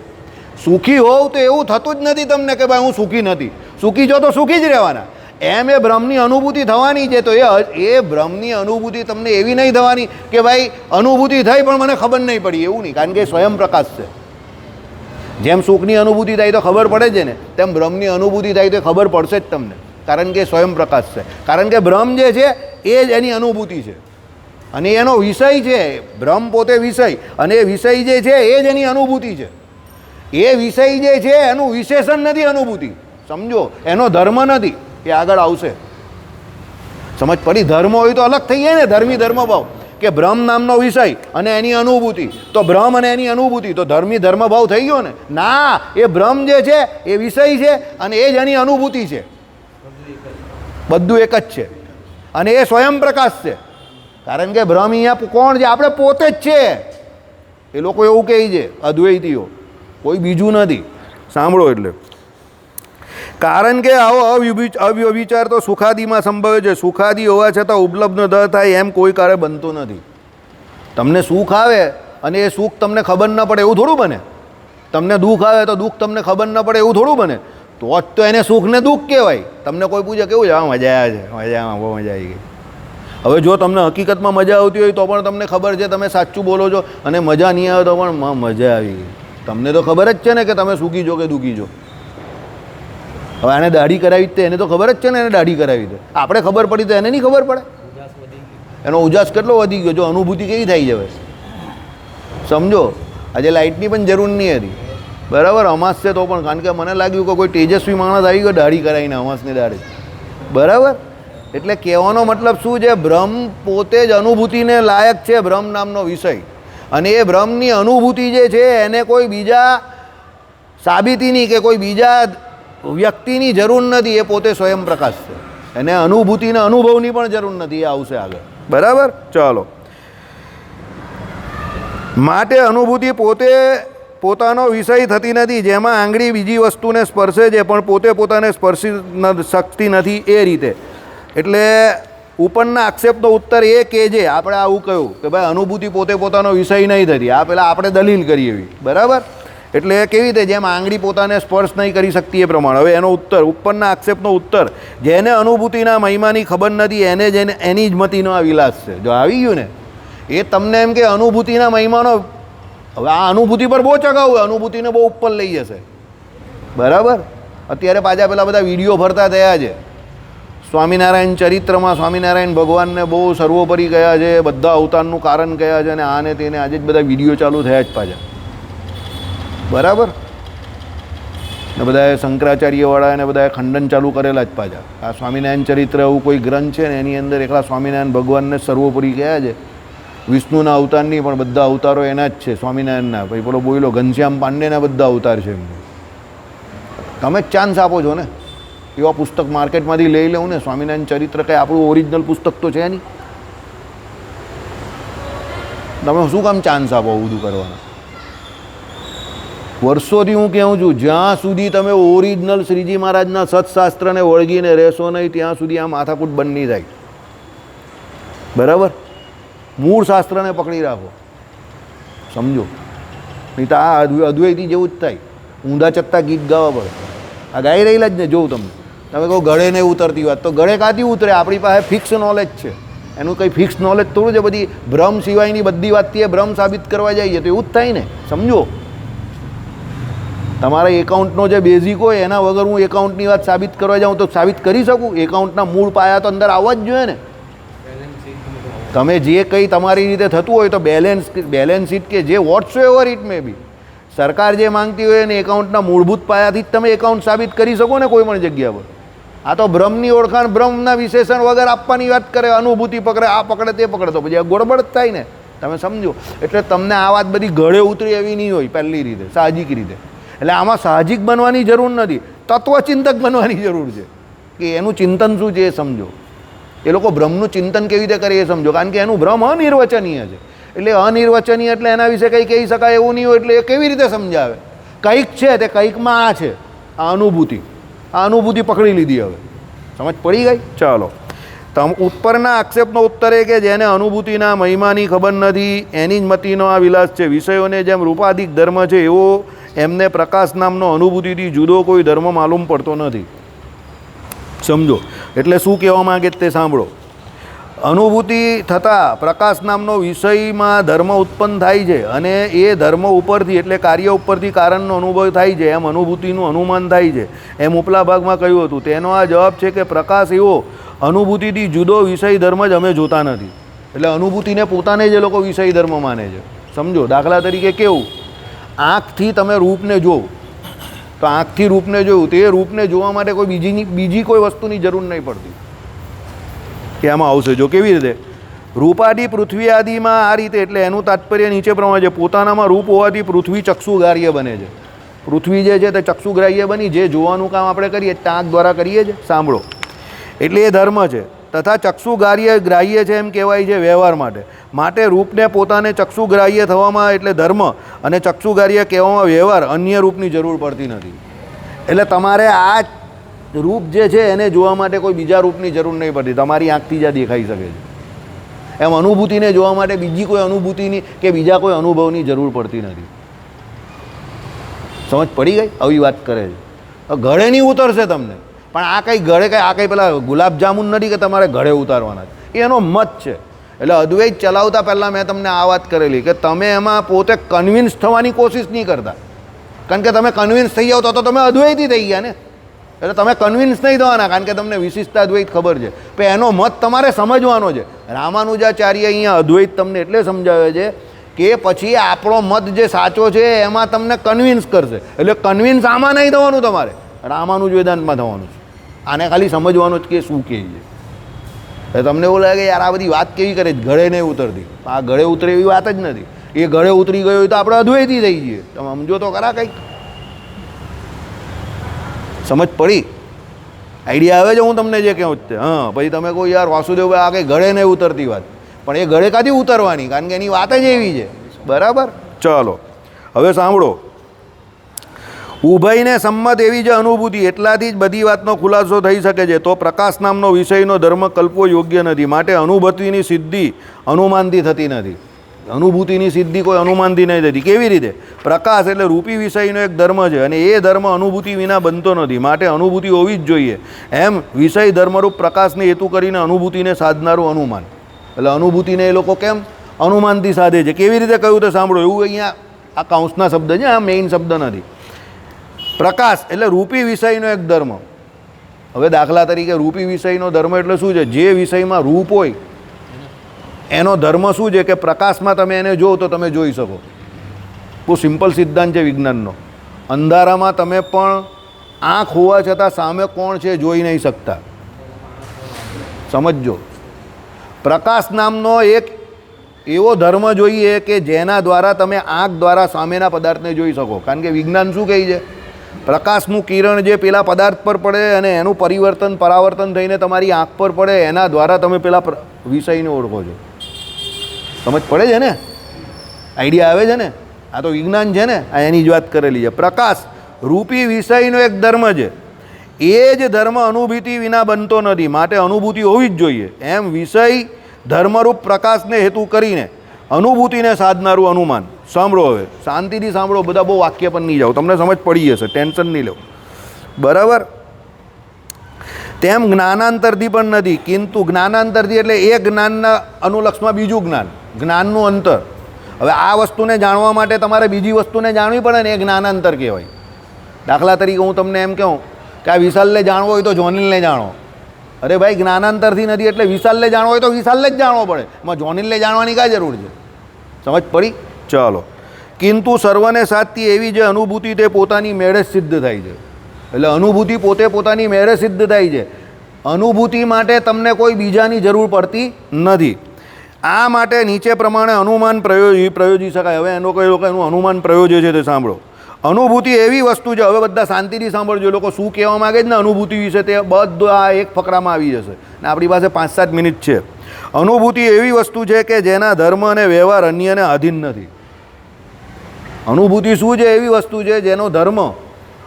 સુખી હોવ તો એવું થતું જ નથી તમને કે ભાઈ હું સુખી નથી. સુખી છો તો સુખી જ રહેવાના. એમ એ બ્રહ્મની અનુભૂતિ થવાની છે, તો એ બ્રહ્મની અનુભૂતિ તમને એવી નહીં થવાની કે ભાઈ અનુભૂતિ થઈ પણ મને ખબર નહીં પડી, એવું નહીં. કારણ કે સ્વયં પ્રકાશ છે. જેમ સુખની અનુભૂતિ થાય તો ખબર પડે છે ને, તેમ બ્રહ્મની અનુભૂતિ થાય તો ખબર પડશે જ તમને, કારણ કે સ્વયં પ્રકાશ છે. કારણ કે બ્રહ્મ જે છે એ જ એની અનુભૂતિ છે અને એનો વિષય છે. બ્રહ્મ પોતે વિષય, અને એ વિષય જે છે એ જ એની અનુભૂતિ છે. એ વિષય જે છે એનું વિશેષણ નથી અનુભૂતિ, સમજો. એનો ધર્મ નથી, એ આગળ આવશે. સમજ પડી? ધર્મ હોય તો અલગ થઈ જાય ને, ધર્મી ધર્મભાવ. કે બ્રહ્મ નામનો વિષય અને એની અનુભૂતિ, તો બ્રહ્મ અને એની અનુભૂતિ તો ધર્મી ધર્મભાવ થઈ ગયો ને? ના, એ બ્રહ્મ જે છે એ વિષય છે અને એ જ એની અનુભૂતિ છે. બધું એક જ છે અને એ સ્વયં પ્રકાશ છે. કારણ કે બ્રહ્મ અહીંયા કોણ છે? આપણે પોતે જ છે. એ લોકો એવું કહે છે અદ્વૈતીઓ, કોઈ બીજું નથી. સાંભળો. એટલે કારણ કે આવો અવ્યવિચાર તો સુખાદીમાં સંભવે છે. સુખાદી હોવા છતાં ઉપલબ્ધ ન થાય એમ કોઈ કાળે બનતું નથી. તમને સુખ આવે અને એ સુખ તમને ખબર ન પડે એવું થોડું બને? તમને દુઃખ આવે તો દુઃખ તમને ખબર ન પડે એવું થોડું બને? તો જ તો એને સુખને દુઃખ કહેવાય. તમને કોઈ પૂછે કેવું છે? મજા આવે છે, મજામાં, બહુ મજા આવી ગઈ. હવે જો તમને હકીકતમાં મજા આવતી હોય તો પણ તમને ખબર છે તમે સાચું બોલો છો, અને મજા નહીં આવે તો પણ મજા આવી ગઈ. તમને તો ખબર જ છે ને કે તમે સુખી છો કે દુઃખી છો. હવે આને દાઢી કરાવી તે એને તો ખબર જ છે ને, એને દાઢી કરાવી દે. આપણે ખબર પડી તો એને નહીં ખબર પડે? એનો ઉજાસ કેટલો વધી ગયો, જો અનુભૂતિ કેવી થઈ જાય. સમજો. આજે લાઇટની પણ જરૂર નહીં હતી, બરાબર? અમાસ છે તો પણ, કારણ કે મને લાગ્યું કે કોઈ તેજસ્વી માણસ આવી ગયો દાઢી કરાવીને, અમાસની દાઢી, બરાબર? એટલે કહેવાનો મતલબ શું છે? બ્રહ્મ પોતે જ અનુભૂતિને લાયક છે, બ્રહ્મ નામનો વિષય. અને એ બ્રહ્મની અનુભૂતિ જે છે એને કોઈ બીજા સાબિતીની કે કોઈ બીજા વ્યક્તિની જરૂર નથી. એ પોતે સ્વયં પ્રકાશ છે. એને અનુભૂતિને અનુભવની પણ જરૂર નથી. એ આવશે આગળ, બરાબર? ચાલો. માટે અનુભૂતિ પોતે પોતાનો વિષય થતી નથી. જેમાં આંગળી બીજી વસ્તુને સ્પર્શે છે પણ પોતે પોતાને સ્પર્શી શકતી નથી, એ રીતે. એટલે ઉપરના આક્ષેપનો ઉત્તર એ કે છે, આપણે આવું કહ્યું કે ભાઈ અનુભૂતિ પોતે પોતાનો વિષય નહીં થતી. આ પહેલાં આપણે દલીલ કરી એવી, બરાબર? એટલે કેવી રીતે? જેમ આંગળી પોતાને સ્પર્શ નહીં કરી શકતી એ પ્રમાણે. હવે એનો ઉત્તર, ઉપરના આક્ષેપનો ઉત્તર, જેને અનુભૂતિના મહિમાની ખબર નથી એને જ એની જ મતીનો આ વિલાસ છે. જો આવી ગયું ને, એ તમને એમ કે અનુભૂતિના મહિમાનો. હવે આ અનુભૂતિ પર બહુ ચગાવું, અનુભૂતિને બહુ ઉપર લઈ જશે, બરાબર? અત્યારે પાછા પેલા બધા વિડીયો ભરતા થયા છે. સ્વામિનારાયણ ચરિત્રમાં સ્વામિનારાયણ ભગવાનને બહુ સર્વોપરી ગયા છે, બધા અવતારનું કારણ કયા છે, અને આને તેને આજે જ બધા વિડીયો ચાલુ થયા જ પાછા, બરાબર? ને બધાએ શંકરાચાર્યવાળા અને બધાએ ખંડન ચાલુ કરેલા જ પાછા. આ સ્વામિનારાયણ ચરિત્ર એવું કોઈ ગ્રંથ છે ને એની અંદર એકલા સ્વામિનારાયણ ભગવાનને સર્વોપરી કયા છે. વિષ્ણુના અવતારની પણ બધા અવતારો એના જ છે, સ્વામિનારાયણના. ભાઈ પેલો બોલો ઘનશ્યામ પાંડેના બધા અવતાર છે એમને. તમે જ ચાન્સ આપો છો ને. એવા પુસ્તક માર્કેટમાંથી લઈ લેવું ને. સ્વામિનારાયણ ચરિત્ર કંઈ આપણું ઓરિજિનલ પુસ્તક તો છે નહીં. તમે શું કામ ચાન્સ આપો બધું કરવાના? વર્ષોથી હું કહું છું, જ્યાં સુધી તમે ઓરિજિનલ શ્રીજી મહારાજના સત્શાસ્ત્રને વળગીને રહેશો નહીં ત્યાં સુધી આ માથાકૂટ બંધ નહીં થાય, બરાબર? મૂળ શાસ્ત્રને પકડી રાખો, સમજો. નહીં તો આ અદ્વૈતી જેવું જ થાય. ઊંધા ચત્તા ગીત ગાવા પડે. આ ગાઈ રહેલા જ ને. જોઉં તમે કહો ગળે નહીં ઉતરતી વાત, તો ગળે કાંથી ઉતરે? આપણી પાસે ફિક્સ નોલેજ છે. એનું કંઈ ફિક્સ નોલેજ થોડું છે. બધી ભ્રમ સિવાયની બધી વાતથી એ ભ્રમ સાબિત કરવા જઈએ તો એવું જ થાય ને, સમજો. તમારા એકાઉન્ટનો જે બેઝિક હોય એના વગર હું એકાઉન્ટની વાત સાબિત કરવા જાઉં તો સાબિત કરી શકું? એકાઉન્ટના મૂળ પાયા તો અંદર આવવા જ જોઈએ ને. તમે જે કંઈ તમારી રીતે થતું હોય તો બેલેન્સ શીટ કે જે વોટ્સો એવર ઇટ મે બી સરકાર જે માંગતી હોય એને એકાઉન્ટના મૂળભૂત પાયાથી જ તમે એકાઉન્ટ સાબિત કરી શકો ને કોઈ પણ જગ્યા પર. આ તો બ્રહ્મની ઓળખાણ બ્રહ્મના વિશેષણ વગર આપવાની વાત કરે, અનુભૂતિ પકડે, આ પકડે તે પકડે, તો પછી આ ગોળબડ જ થાય ને. તમે સમજો. એટલે તમને આ વાત બધી ગળે ઉતરી એવી નહીં હોય પહેલી રીતે, સાહજિક રીતે. એટલે આમાં સાહજિક બનવાની જરૂર નથી, તત્વચિંતક બનવાની જરૂર છે કે એનું ચિંતન શું છે એ સમજો. એ લોકો બ્રહ્મનું ચિંતન કેવી રીતે કરે એ સમજો, કારણ કે એનું બ્રહ્મ અનિર્વચનીય છે. એટલે અનિર્વચનીય એટલે એના વિશે કંઈ કહી શકાય એવું નહીં હોય, એટલે એ કેવી રીતે સમજાવે? કંઈક છે તે કંઈકમાં આ છે, આ અનુભૂતિ પકડી લીધી. હવે સમજ પડી ગઈ? ચાલો, ઉપરના આક્ષેપનો ઉત્તર એ કે જેને અનુભૂતિના મહિમાની ખબર નથી એની જ મતિનો આ વિલાસ છે. વિષયોને જેમ રૂપાધિક ધર્મ છે એવો એમને પ્રકાશ નામનો અનુભૂતિથી જુદો કોઈ ધર્મ માલુમ પડતો નથી. સમજો. એટલે શું કહેવા માગે તે સાંભળો. અનુભૂતિ થતાં પ્રકાશ નામનો વિષયમાં ધર્મ ઉત્પન્ન થાય છે અને એ ધર્મ ઉપરથી એટલે કાર્ય ઉપરથી કારણનો અનુભવ થાય છે, એમ અનુભૂતિનું અનુમાન થાય છે. એમ ઉપલા ભાગમાં કહ્યું હતું. તેનો આ જવાબ છે કે પ્રકાશ એવો અનુભૂતિથી જુદો વિષય ધર્મ જ અમે જોતા નથી. એટલે અનુભૂતિને પોતાને જ એ લોકો વિષય ધર્મ માને છે. સમજો. દાખલા તરીકે કેવું, આંખથી તમે રૂપને જોવો તો આંખથી રૂપને જોયું તે રૂપને જોવા માટે કોઈ બીજી કોઈ વસ્તુની જરૂર નહીં પડતી. કે આમાં આવશે જો કેવી રીતે રૂપાદિ પૃથ્વી આદિમાં આ રીતે. એટલે એનું તાત્પર્ય નીચે પ્રમાણે છે. પોતાનામાં રૂપ હોવાથી પૃથ્વી ચક્ષુગ્રાહ્ય બને છે. પૃથ્વી જે છે તે ચક્ષુગ્રાહ્ય બની, જે જોવાનું કામ આપણે કરીએ આંખ દ્વારા કરીએ છીએ. સાંભળો. એટલે એ ધર્મ છે. તથા ગ્રાહ્ય છે એમ કહેવાય છે વ્યવહાર માટે રૂપને પોતાને ચક્ષુગ્રાહ્ય થવામાં એટલે ધર્મ અને ચક્ષુગ્રાહ્ય કહેવામાં વ્યવહાર, અન્ય રૂપની જરૂર પડતી નથી. એટલે તમારે આ રૂપ જે છે એને જોવા માટે કોઈ બીજા રૂપની જરૂર નહીં પડતી, તમારી આંખથી જ દેખાઈ શકે છે. એમ અનુભૂતિને જોવા માટે બીજી કોઈ અનુભૂતિની કે બીજા કોઈ અનુભવની જરૂર પડતી નથી. સમજ પડી ગઈ? આવી વાત કરે છે. ગળે નહીં ઉતરશે તમને, પણ આ કંઈ ગળે આ કંઈ પેલા ગુલાબજામુન નથી કે તમારે ગળે ઉતારવાના છે. એનો મત છે. એટલે અદ્વૈત ચલાવતા પહેલાં મેં તમને આ વાત કરેલી કે તમે એમાં પોતે કન્વિન્સ થવાની કોશિશ નહીં કરતા, કારણ કે તમે કન્વિન્સ થઈ જાઓ તો તમે અદ્વૈતી થઈ ગયા ને. એટલે તમે કન્વિન્સ નહીં થવાના, કારણ કે તમને વિશિષ્ટતા અદ્વૈત ખબર છે. પણ એનો મત તમારે સમજવાનો છે. રામાનુજાચાર્ય અહીંયા અદ્વૈત તમને એટલે સમજાવે છે કે પછી આપણો મત જે સાચો છે એમાં તમને કન્વિન્સ કરશે. એટલે કન્વિન્સ આમાં નહીં થવાનું, તમારે રામાનુજ વેદાંતમાં થવાનું છે. આને ખાલી સમજવાનું જ કે શું કહે છે. તમને એવું લાગે યાર આ બધી વાત કેવી કરે છે, ગળે નહીં ઉતરતી. આ ગળે ઉતરે એવી વાત જ નથી. એ ગળે ઉતરી ગયો હોય તો આપણે અદ્વૈતી થઈ જઈએ. તમે સમજો તો ખરા કંઈક. સમજ પડી? આઈડિયા આવે છે હું તમને જે કહું તે? હા. પછી તમે કહો યાર વાસુદેવભાઈ આ કંઈ ગળે નહીં ઉતરતી વાત, પણ એ ગળે કાથી ઉતરવાની? કારણ કે એની વાત જ એવી છે. બરાબર? ચાલો હવે સાંભળો. ઉભયને સંમત એવી જ અનુભૂતિ, એટલાથી જ બધી વાતનો ખુલાસો થઈ શકે છે. તો પ્રકાશ નામનો વિષયનો ધર્મ કલ્પવો યોગ્ય નથી. માટે અનુભૂતિની સિદ્ધિ અનુમાનથી થતી નથી. અનુભૂતિની સિદ્ધિ કોઈ અનુમાનથી નહીં થતી. કેવી રીતે? પ્રકાશ એટલે રૂપી વિષયનો એક ધર્મ છે અને એ ધર્મ અનુભૂતિ વિના બનતો નથી. માટે અનુભૂતિ હોવી જ જોઈએ. એમ વિષય ધર્મરૂપ પ્રકાશને હેતુ કરીને અનુભૂતિને સાધનારું અનુમાન. એટલે અનુભૂતિને એ લોકો કેમ અનુમાનથી સાધે છે? કેવી રીતે કહ્યું તે સાંભળો. એવું અહીંયા આ કાઉન્સના શબ્દ છે, આ મેઇન શબ્દ નથી. પ્રકાશ એટલે રૂપી વિષયનો એક ધર્મ. હવે દાખલા તરીકે રૂપી વિષયનો ધર્મ એટલે શું છે? જે વિષયમાં રૂપ હોય એનો ધર્મ શું છે કે પ્રકાશમાં તમે એને જો તો તમે જોઈ શકો. બહુ સિમ્પલ સિદ્ધાંત છે વિજ્ઞાનનો. અંધારામાં તમે પણ આંખ હોવા છતાં સામે કોણ છે જોઈ નહીં શકતા. સમજજો. પ્રકાશ નામનો એક એવો ધર્મ જોઈએ કે જેના દ્વારા તમે આંખ દ્વારા સામેના પદાર્થને જોઈ શકો. કારણ કે વિજ્ઞાન શું કહે છે? પ્રકાશનું કિરણ જે પેલા પદાર્થ પર પડે અને એનું પરાવર્તન થઈને તમારી આંખ પર પડે, એના દ્વારા તમે પેલા વિષયને ઓળખો છો. સમજ પડે છે ને? આઈડિયા આવે છે ને? આ તો વિજ્ઞાન છે ને, આ એની જ વાત કરેલી છે. પ્રકાશ રૂપી વિષયનો એક ધર્મ છે. એ જ ધર્મ અનુભૂતિ વિના બનતો નથી. માટે અનુભૂતિ હોવી જ જોઈએ. એમ વિષય ધર્મરૂપ પ્રકાશને હેતુ કરીને અનુભૂતિને સાધનારું અનુમાન. સાંભળો હવે, શાંતિથી સાંભળો. બધા બહુ વાક્ય પર નહીં જાઓ, તમને સમજ પડી જશે, ટેન્શન નહીં લો. બરાબર? તેમ જ્ઞાનાંતરથી પણ નથી. કિંતુ જ્ઞાનાંતરથી એટલે એ જ્ઞાનના અનુલક્ષમાં બીજું જ્ઞાન, જ્ઞાનનું અંતર. હવે આ વસ્તુને જાણવા માટે તમારે બીજી વસ્તુને જાણવી પડે ને, એ જ્ઞાનાંતર કહેવાય. દાખલા તરીકે હું તમને એમ કહું કે આ વિશાલને જાણવો હોય તો જોનીલને જાણો. અરે ભાઈ જ્ઞાનાંતરથી નથી એટલે વિશાલને જાણવો હોય તો વિશાલને જ જાણવો પડે, એમાં જોનીલને જાણવાની કાંઈ જરૂર છે? સમજ પડી? ચાલો. કિંતુ સર્વને સાચી એવી જે અનુભૂતિ તે પોતાની મેળે સિદ્ધ થાય છે. એટલે અનુભૂતિ પોતે પોતાની મેળે સિદ્ધ થાય છે. અનુભૂતિ માટે તમને કોઈ બીજાની જરૂર પડતી નથી. આ માટે નીચે પ્રમાણે અનુમાન પ્રયોજી શકાય. હવે એનો કોઈ લોકો એનું અનુમાન પ્રયોજે છે તે સાંભળો. અનુભૂતિ એવી વસ્તુ છે, હવે બધા શાંતિથી સાંભળજો. લોકો શું કહેવા માગે છે ને અનુભૂતિ વિશે તે બધું આ એક ફકરામાં આવી જશે ને આપણી પાસે 5-7 મિનિટ છે. અનુભૂતિ એવી વસ્તુ છે કે જેના ધર્મ અને વ્યવહાર અન્યને આધીન નથી. અનુભૂતિ શું છે? એવી વસ્તુ છે જેનો ધર્મ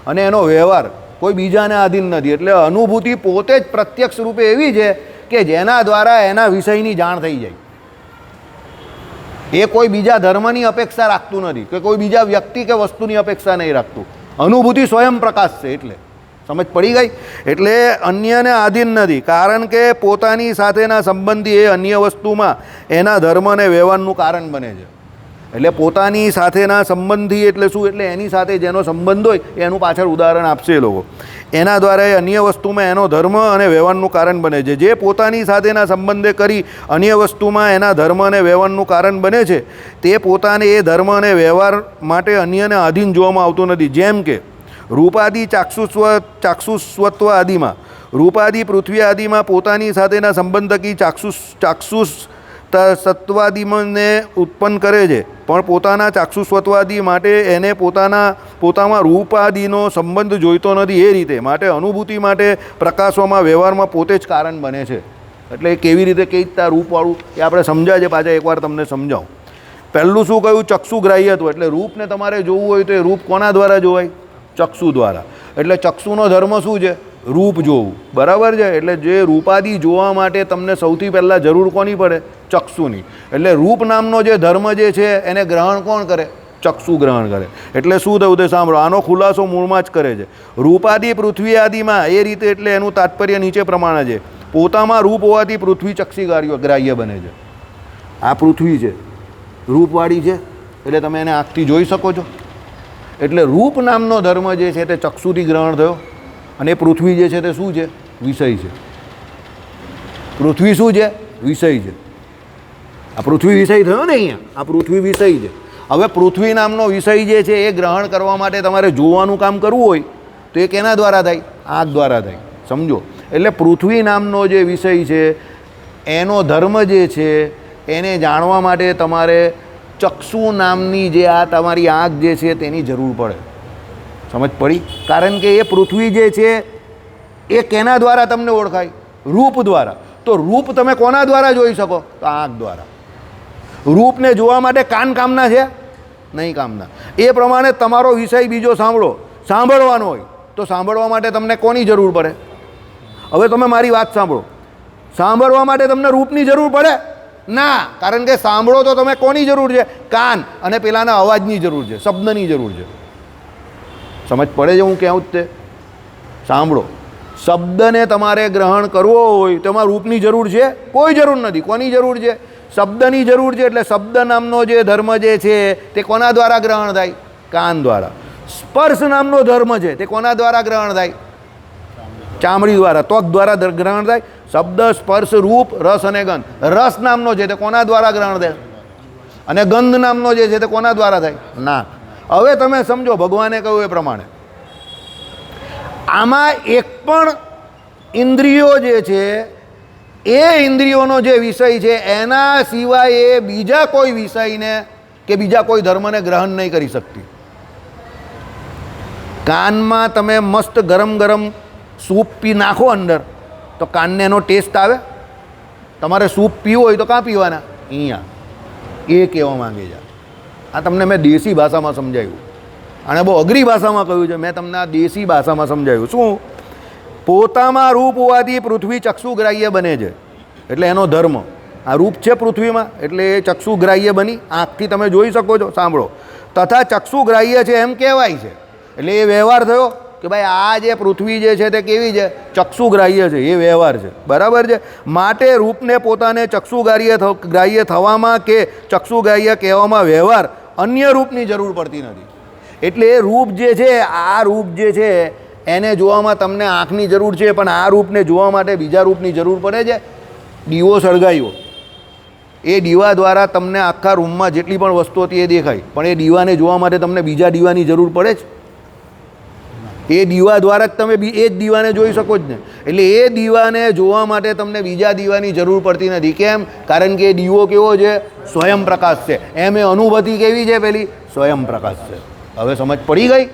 અને એનો વ્યવહાર કોઈ બીજાને આધીન નથી. એટલે અનુભૂતિ પોતે જ પ્રત્યક્ષ રૂપે એવી છે કે જેના દ્વારા એના વિષયની જાણ થઈ જાય. એ કોઈ બીજા ધર્મની અપેક્ષા રાખતું નથી કે કોઈ બીજા વ્યક્તિ કે વસ્તુની અપેક્ષા નહીં રાખતું. અનુભૂતિ સ્વયં પ્રકાશ છે. એટલે સમજ પડી ગઈ? એટલે અન્યને આધીન નથી, કારણ કે પોતાની સાથેના સંબંધી એ અન્ય વસ્તુમાં એના ધર્મ અને વ્યવહારનું કારણ બને છે. એટલે પોતાની સાથેના સંબંધી એટલે શું? એટલે એની સાથે જેનો સંબંધ હોય એનું પાછળ ઉદાહરણ આપશે એ લોકો. એના દ્વારા એ અન્ય વસ્તુમાં એનો ધર્મ અને વ્યવહારનું કારણ બને છે. જે પોતાની સાથેના સંબંધે કરી અન્ય વસ્તુમાં એના ધર્મ અને વ્યવહારનું કારણ બને છે તે પોતાને એ ધર્મ અને વ્યવહાર માટે અન્યને આધીન જોવામાં આવતું નથી. જેમ કે રૂપાદી ચાક્ષુસ્વત્વ આદિમાં, રૂપાદી પૃથ્વી આદિમાં પોતાની સાથેના સંબંધ થકી ચાક્ષુષ સત્વાદિને ઉત્પન્ન કરે છે, પણ પોતાના ચાક્ષુસ્વત્વાદી માટે એને પોતામાં રૂપાદિનો સંબંધ જોઈતો નથી. એ રીતે માટે અનુભૂતિ માટે પ્રકાશવામાં વ્યવહારમાં પોતે જ કારણ બને છે. એટલે કેવી રીતે કઈ રીતના રૂપવાળું એ આપણે સમજાય છે. પાછા એકવાર તમને સમજાવું. પહેલું શું કહ્યું? ચક્ષુગ્રાહ્યત્વ. એટલે રૂપને તમારે જોવું હોય તો એ રૂપ કોના દ્વારા જોવાય? ચક્ષુ દ્વારા. એટલે ચક્ષુનો ધર્મ શું છે? રૂપ જોવું. બરાબર છે? એટલે જે રૂપાદી જોવા માટે તમને સૌથી પહેલાં જરૂર કોની પડે? ચક્ષુની. એટલે રૂપ નામનો જે ધર્મ જે છે એને ગ્રહણ કોણ કરે? ચક્ષુ ગ્રહણ કરે. એટલે શું થયું તે સાંભળો. આનો ખુલાસો મૂળમાં જ કરે છે. રૂપાદી પૃથ્વી આદિમાં એ રીતે એટલે એનું તાત્પર્ય નીચે પ્રમાણે છે. પોતામાં રૂપ હોવાથી પૃથ્વી ચક્ષુગ્રાહ્ય બને છે. આ પૃથ્વી છે, રૂપવાળી છે, એટલે તમે એને આંખથી જોઈ શકો છો. એટલે રૂપ નામનો ધર્મ જે છે તે ચક્ષુથી ગ્રહણ થયો. અને પૃથ્વી જે છે તે શું છે? વિષય છે. પૃથ્વી શું છે? વિષય છે. આ પૃથ્વી વિષય થયો ને અહીંયા. આ પૃથ્વી વિષય છે. હવે પૃથ્વી નામનો વિષય જે છે એ ગ્રહણ કરવા માટે તમારે જોવાનું કામ કરવું હોય તો એ કેના દ્વારા થાય? આંખ દ્વારા થાય. સમજો. એટલે પૃથ્વી નામનો જે વિષય છે એનો ધર્મ જે છે એને જાણવા માટે તમારે ચક્ષુ નામની જે આ તમારી આંખ જે છે તેની જરૂર પડે. સમજ પડી? કારણ કે એ પૃથ્વી જે છે એ કેના દ્વારા તમને ઓળખાય? રૂપ દ્વારા. તો રૂપ તમે કોના દ્વારા જોઈ શકો? તો આંખ દ્વારા. રૂપને જોવા માટે કાન કામના છે? નહીં કામના. એ પ્રમાણે તમારો વિષય બીજો સાંભળવાનો હોય તો સાંભળવા માટે તમને કોની જરૂર પડે? હવે તમે મારી વાત સાંભળો. સાંભળવા માટે તમને રૂપની જરૂર પડે? ના. કારણ કે સાંભળો તો તમે કોની જરૂર છે? કાન અને પેલાના અવાજની જરૂર છે, શબ્દની જરૂર છે. સમજ પડે છે હું કહું જ તે? સાંભળો. શબ્દને તમારે ગ્રહણ કરવો હોય તો એમાં રૂપની જરૂર છે? કોઈ જરૂર નથી. કોની જરૂર છે? શબ્દની જરૂર છે. એટલે શબ્દ નામનો જે ધર્મ જે છે તે કોના દ્વારા ગ્રહણ થાય? કાન દ્વારા. સ્પર્શ નામનો ધર્મ છે તે કોના દ્વારા ગ્રહણ થાય? ચામડી દ્વારા, ત્વક દ્વારા ગ્રહણ થાય. શબ્દ, સ્પર્શ, રૂપ, રસ અને ગંધ. રસ નામનો છે તે કોના દ્વારા ગ્રહણ થાય? અને ગંધ નામનો જે છે તે કોના દ્વારા થાય? નાક. હવે તમે સમજો ભગવાને કહ્યું એ પ્રમાણે આમાં એક પણ ઇન્દ્રિયો જે છે એ ઇન્દ્રિયોનો જે વિષય છે એના સિવાય એ બીજા કોઈ વિષયને કે બીજા કોઈ ધર્મને ગ્રહણ નહીં કરી શકતી. કાનમાં તમે મસ્ત ગરમ ગરમ સૂપ પી નાખો અંદર તો કાનને એનો ટેસ્ટ આવે? તમારે સૂપ પીવું હોય તો કાં પીવાના? અહીંયા. એ કહેવા માંગે છે. આ તમને મેં દેશી ભાષામાં સમજાવ્યું. અને બહુ અઘરી ભાષામાં કહ્યું છે. મેં તમને આ દેશી ભાષામાં સમજાવ્યું. શું? પોતામાં રૂપ હોવાથી પૃથ્વી ચક્ષુગ્રાહ્ય બને છે. એટલે એનો ધર્મ આ રૂપ છે પૃથ્વીમાં એટલે એ ચક્ષુગ્રાહ્ય બની. આંખથી તમે જોઈ શકો છો. સાંભળો. તથા ચક્ષુગ્રાહ્ય છે એમ કહેવાય છે. એટલે એ વ્યવહાર થયો કે ભાઈ આ જે પૃથ્વી જે છે તે કેવી છે? ચક્ષુગ્રાહ્ય છે. એ વ્યવહાર છે. બરાબર છે? માટે રૂપને પોતાને ચક્ષુગ્રાહ્ય થવામાં કે ચક્ષુગ્રાહ્ય કહેવામાં વ્યવહાર અન્ય રૂપની જરૂર પડતી નથી. એટલે એ રૂપ જે છે, આ રૂપ જે છે એને જોવામાં તમને આંખની જરૂર છે, પણ આ રૂપને જોવા માટે બીજા રૂપની જરૂર પડે છે. દીવો સળગાવ્યો, એ દીવા દ્વારા તમને આખા રૂમમાં જેટલી પણ વસ્તુ હતી એ દેખાય, પણ એ દીવાને જોવા માટે તમને બીજા દીવાની જરૂર પડે છે. એ દીવા દ્વારા જ તમે એ જ દીવાને જોઈ શકો જ ને. એટલે એ દીવાને જોવા માટે તમને બીજા દીવાની જરૂર પડતી નથી. કેમ? કારણ કે એ દીવો કેવો છે? સ્વયં પ્રકાશ છે. એમ એ અનુભૂતિ કેવી છે? પેલી સ્વયં પ્રકાશ છે. હવે સમજ પડી ગઈ?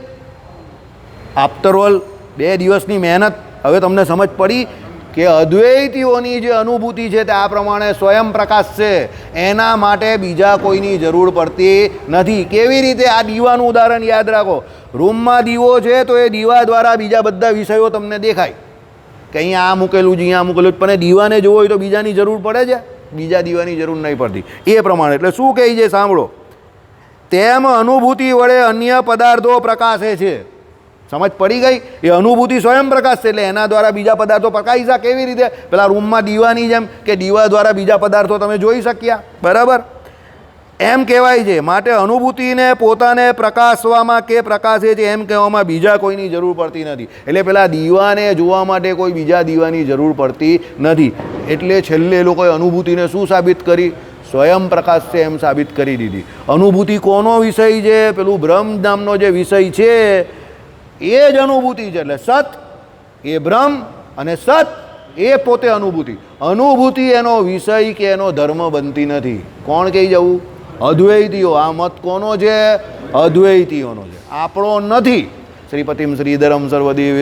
આફ્ટર ઓલ 2 દિવસની મહેનત હવે તમને સમજ પડી કે અદ્વૈતીઓની જે અનુભૂતિ છે તે આ પ્રમાણે સ્વયં પ્રકાશ છે, એના માટે બીજા કોઈની જરૂર પડતી નથી. કેવી રીતે? આ દીવાનું ઉદાહરણ યાદ રાખો. રૂમમાં દીવો છે તો એ દીવા દ્વારા બીજા બધા વિષયો તમને દેખાય કે અહીંયા આ મૂકેલું છે, અહીંયા મૂકેલું, પણ એ દીવાને જોવો હોય તો બીજાની જરૂર પડે છે? બીજા દીવાની જરૂર નહીં પડતી. એ પ્રમાણે એટલે શું કહે છે સાંભળો, તેમ અનુભૂતિ વડે અન્ય પદાર્થો પ્રકાશે છે. સમજ પડી ગઈ? એ અનુભૂતિ સ્વયં પ્રકાશ છે, એટલે એના દ્વારા બીજા પદાર્થો પ્રકાશી શકે. કેવી રીતે? પેલા રૂમમાં દીવાની જેમ કે દીવા દ્વારા બીજા પદાર્થો તમે જોઈ શક્યા, બરાબર? એમ કહેવાય છે. માટે અનુભૂતિને પોતાને પ્રકાશવામાં કે પ્રકાશે છે એમ કહેવામાં બીજા કોઈની જરૂર પડતી નથી. એટલે પેલા દીવાને જોવા માટે કોઈ બીજા દીવાની જરૂર પડતી નથી. એટલે છેલ્લે એ લોકોએ અનુભૂતિને શું સાબિત કરી? સ્વયં પ્રકાશ છે એમ સાબિત કરી દીધી. અનુભૂતિ કોનો વિષય છે? પેલું બ્રહ્મ નામનો જે વિષય છે એ જ અનુભૂતિ છે. એટલે સત એ બ્રહ્મ અને સત એ પોતે અનુભૂતિ. અનુભૂતિ એનો વિષય કે એનો ધર્મ બનતી નથી. કોણ કહી જવું? અદ્વૈતીઓ. આ મત કોનો છે? અદ્વૈતીઓનો છે, આપણો નથી. શ્રીપતિમ શ્રીધરમ સર્વદેવ